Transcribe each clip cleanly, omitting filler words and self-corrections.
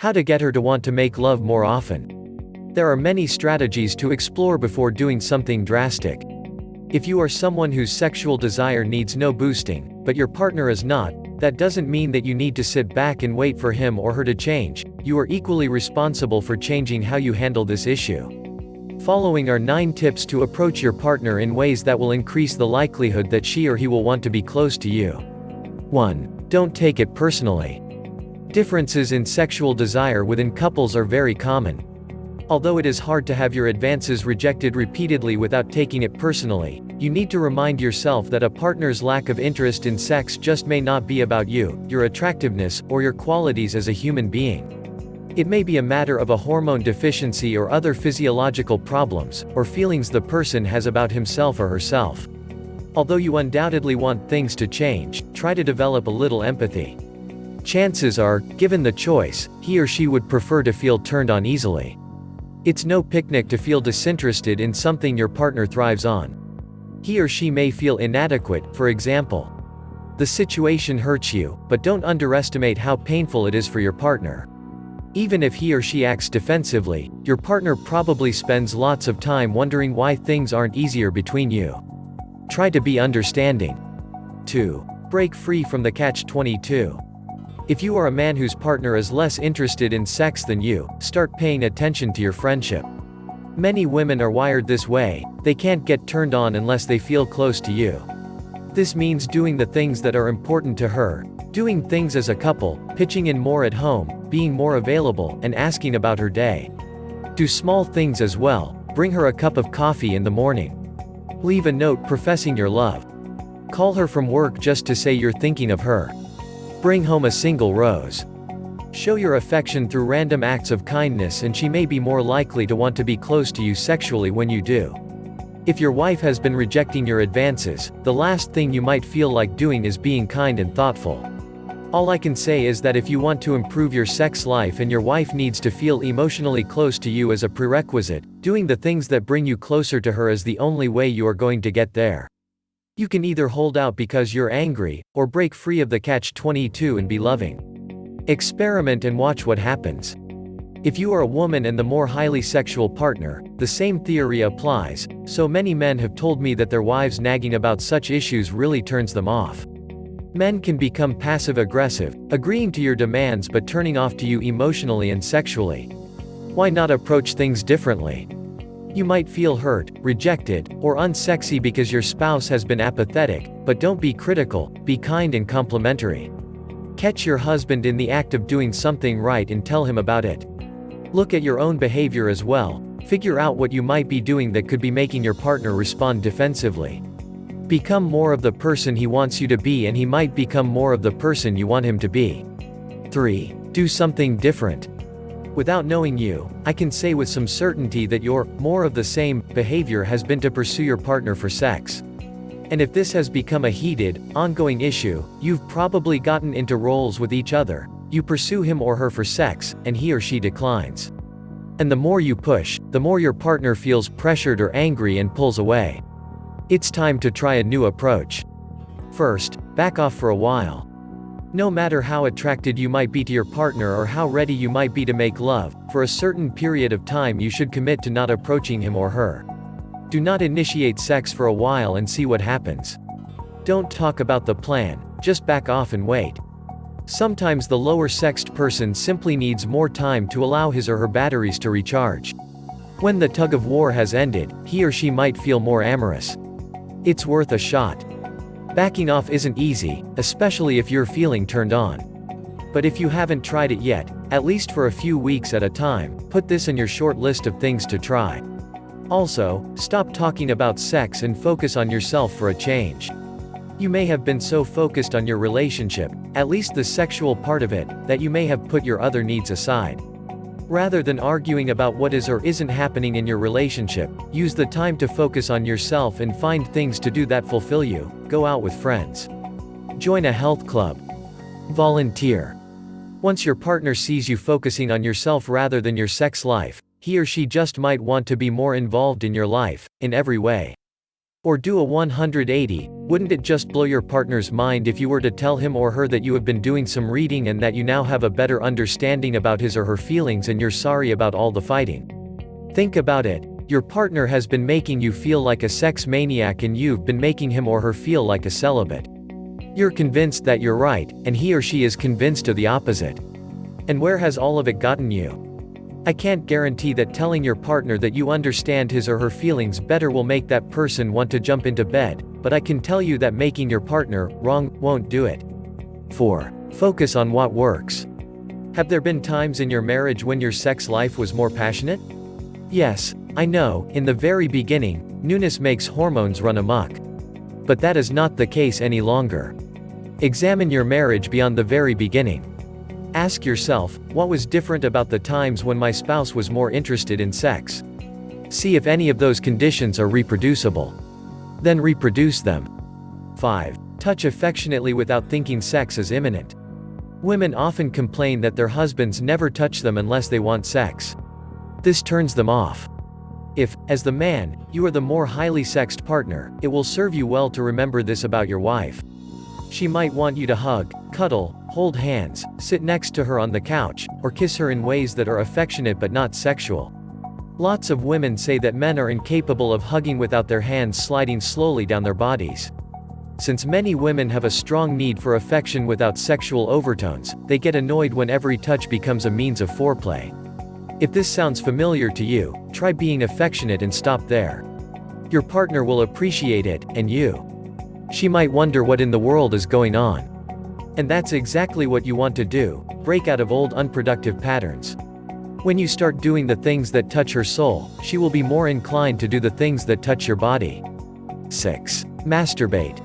How to get her to want to make love more often. There are many strategies to explore before doing something drastic. If you are someone whose sexual desire needs no boosting, but your partner is not, that doesn't mean that you need to sit back and wait for him or her to change. You are equally responsible for changing how you handle this issue. Following are 9 tips to approach your partner in ways that will increase the likelihood that she or he will want to be close to you. 1. Don't take it personally. Differences in sexual desire within couples are very common. Although it is hard to have your advances rejected repeatedly without taking it personally, you need to remind yourself that a partner's lack of interest in sex just may not be about you, your attractiveness, or your qualities as a human being. It may be a matter of a hormone deficiency or other physiological problems, or feelings the person has about himself or herself. Although you undoubtedly want things to change, try to develop a little empathy. Chances are, given the choice, he or she would prefer to feel turned on easily. It's no picnic to feel disinterested in something your partner thrives on. He or she may feel inadequate, for example. The situation hurts you, but don't underestimate how painful it is for your partner. Even if he or she acts defensively, your partner probably spends lots of time wondering why things aren't easier between you. Try to be understanding. 2. Break free from the catch-22. If you are a man whose partner is less interested in sex than you, start paying attention to your friendship. Many women are wired this way, they can't get turned on unless they feel close to you. This means doing the things that are important to her, doing things as a couple, pitching in more at home, being more available, and asking about her day. Do small things as well, bring her a cup of coffee in the morning. Leave a note professing your love. Call her from work just to say you're thinking of her. Bring home a single rose. Show your affection through random acts of kindness and she may be more likely to want to be close to you sexually when you do. If your wife has been rejecting your advances, the last thing you might feel like doing is being kind and thoughtful. All I can say is that if you want to improve your sex life and your wife needs to feel emotionally close to you as a prerequisite, doing the things that bring you closer to her is the only way you are going to get there. You can either hold out because you're angry, or break free of the catch-22 and be loving. Experiment and watch what happens. If you are a woman and the more highly sexual partner, the same theory applies. So many men have told me that their wives nagging about such issues really turns them off. Men can become passive-aggressive, agreeing to your demands but turning off to you emotionally and sexually. Why not approach things differently? You might feel hurt, rejected, or unsexy because your spouse has been apathetic, but don't be critical, be kind and complimentary. Catch your husband in the act of doing something right and tell him about it. Look at your own behavior as well, figure out what you might be doing that could be making your partner respond defensively. Become more of the person he wants you to be and he might become more of the person you want him to be. 3. Do something different. Without knowing you, I can say with some certainty that your more of the same behavior has been to pursue your partner for sex. And if this has become a heated, ongoing issue, you've probably gotten into roles with each other. You pursue him or her for sex, and he or she declines. And the more you push, the more your partner feels pressured or angry and pulls away. It's time to try a new approach. First, back off for a while. No matter how attracted you might be to your partner or how ready you might be to make love, for a certain period of time you should commit to not approaching him or her. Do not initiate sex for a while and see what happens. Don't talk about the plan, just back off and wait. Sometimes the lower sexed person simply needs more time to allow his or her batteries to recharge. When the tug of war has ended, he or she might feel more amorous. It's worth a shot. Backing off isn't easy, especially if you're feeling turned on. But if you haven't tried it yet, at least for a few weeks at a time, put this in your short list of things to try. Also, stop talking about sex and focus on yourself for a change. You may have been so focused on your relationship, at least the sexual part of it, that you may have put your other needs aside. Rather than arguing about what is or isn't happening in your relationship, use the time to focus on yourself and find things to do that fulfill you. Go out with friends. Join a health club. Volunteer. Once your partner sees you focusing on yourself rather than your sex life, he or she just might want to be more involved in your life, in every way. Or do a 180, wouldn't it just blow your partner's mind if you were to tell him or her that you have been doing some reading and that you now have a better understanding about his or her feelings and you're sorry about all the fighting? Think about it. Your partner has been making you feel like a sex maniac and you've been making him or her feel like a celibate. You're convinced that you're right, and he or she is convinced of the opposite. And where has all of it gotten you? I can't guarantee that telling your partner that you understand his or her feelings better will make that person want to jump into bed, but I can tell you that making your partner wrong won't do it. 4. Focus on what works. Have there been times in your marriage when your sex life was more passionate? Yes, I know, in the very beginning, newness makes hormones run amok. But that is not the case any longer. Examine your marriage beyond the very beginning. Ask yourself, what was different about the times when my spouse was more interested in sex? See if any of those conditions are reproducible. Then reproduce them. 5. Touch affectionately without thinking sex is imminent. Women often complain that their husbands never touch them unless they want sex. This turns them off. If, as the man, you are the more highly sexed partner, it will serve you well to remember this about your wife. She might want you to hug, cuddle, hold hands, sit next to her on the couch, or kiss her in ways that are affectionate but not sexual. Lots of women say that men are incapable of hugging without their hands sliding slowly down their bodies. Since many women have a strong need for affection without sexual overtones, they get annoyed when every touch becomes a means of foreplay. If this sounds familiar to you, try being affectionate and stop there. Your partner will appreciate it, and you. She might wonder what in the world is going on. And that's exactly what you want to do, break out of old unproductive patterns. When you start doing the things that touch her soul, she will be more inclined to do the things that touch your body. 6. Masturbate.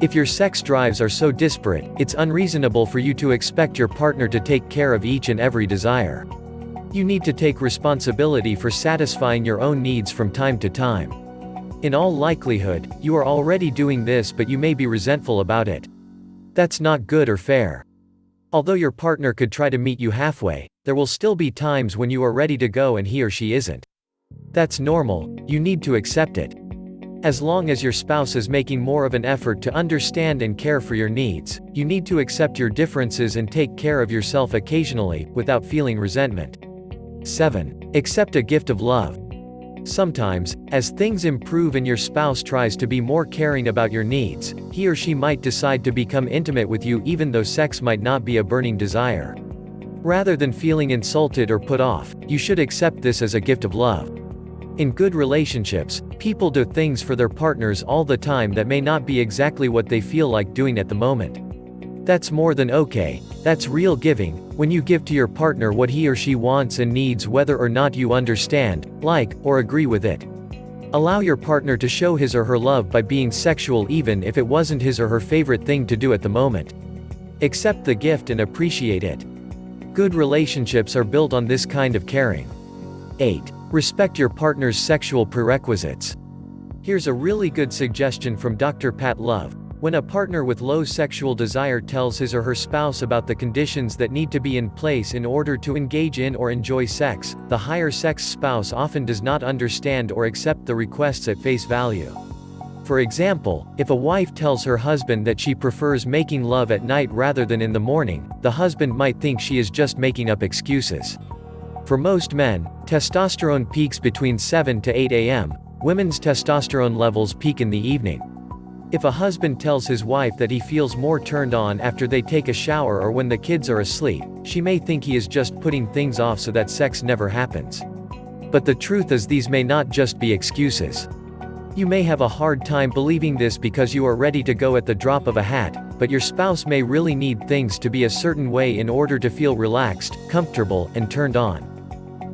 If your sex drives are so disparate, it's unreasonable for you to expect your partner to take care of each and every desire. You need to take responsibility for satisfying your own needs from time to time. In all likelihood, you are already doing this, but you may be resentful about it. That's not good or fair. Although your partner could try to meet you halfway, there will still be times when you are ready to go and he or she isn't. That's normal, you need to accept it. As long as your spouse is making more of an effort to understand and care for your needs, you need to accept your differences and take care of yourself occasionally, without feeling resentment. 7. Accept a gift of love. Sometimes, as things improve and your spouse tries to be more caring about your needs, he or she might decide to become intimate with you even though sex might not be a burning desire. Rather than feeling insulted or put off, you should accept this as a gift of love. In good relationships, people do things for their partners all the time that may not be exactly what they feel like doing at the moment. That's more than okay, that's real giving, when you give to your partner what he or she wants and needs whether or not you understand, like, or agree with it. Allow your partner to show his or her love by being sexual even if it wasn't his or her favorite thing to do at the moment. Accept the gift and appreciate it. Good relationships are built on this kind of caring. 8. Respect your partner's sexual prerequisites. Here's a really good suggestion from Dr. Pat Love. When a partner with low sexual desire tells his or her spouse about the conditions that need to be in place in order to engage in or enjoy sex, the higher sex spouse often does not understand or accept the requests at face value. For example, if a wife tells her husband that she prefers making love at night rather than in the morning, the husband might think she is just making up excuses. For most men, testosterone peaks between 7 to 8 a.m. Women's testosterone levels peak in the evening. If a husband tells his wife that he feels more turned on after they take a shower or when the kids are asleep, she may think he is just putting things off so that sex never happens. But the truth is these may not just be excuses. You may have a hard time believing this because you are ready to go at the drop of a hat, but your spouse may really need things to be a certain way in order to feel relaxed, comfortable, and turned on.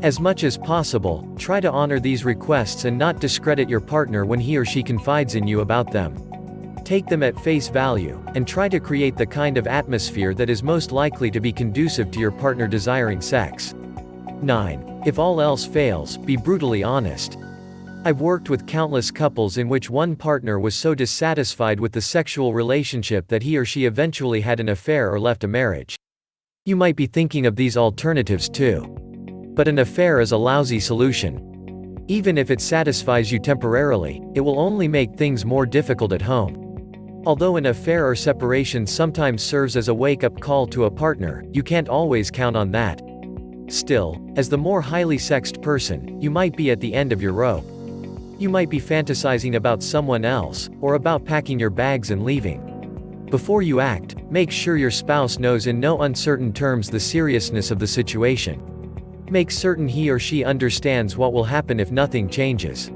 As much as possible, try to honor these requests and not discredit your partner when he or she confides in you about them. Take them at face value, and try to create the kind of atmosphere that is most likely to be conducive to your partner desiring sex. 9. If all else fails, be brutally honest. I've worked with countless couples in which one partner was so dissatisfied with the sexual relationship that he or she eventually had an affair or left a marriage. You might be thinking of these alternatives too. But an affair is a lousy solution. Even if it satisfies you temporarily, it will only make things more difficult at home. Although an affair or separation sometimes serves as a wake-up call to a partner, you can't always count on that. Still, as the more highly sexed person, you might be at the end of your rope. You might be fantasizing about someone else, or about packing your bags and leaving. Before you act, make sure your spouse knows in no uncertain terms the seriousness of the situation. Make certain he or she understands what will happen if nothing changes.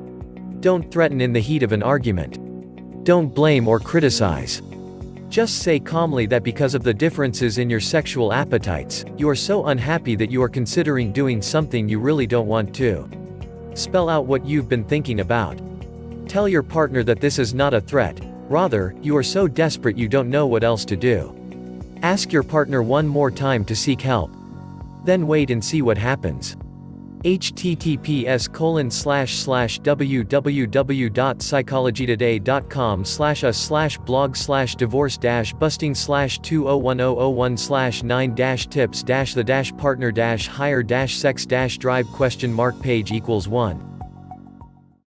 Don't threaten in the heat of an argument. Don't blame or criticize. Just say calmly that because of the differences in your sexual appetites, you are so unhappy that you are considering doing something you really don't want to. Spell out what you've been thinking about. Tell your partner that this is not a threat, rather, you are so desperate you don't know what else to do. Ask your partner one more time to seek help. Then wait and see what happens. https://www.psychology.today.com/a/blog/divorce-busting/201001/9-tips-the-partner-hire-sex-drive?page=1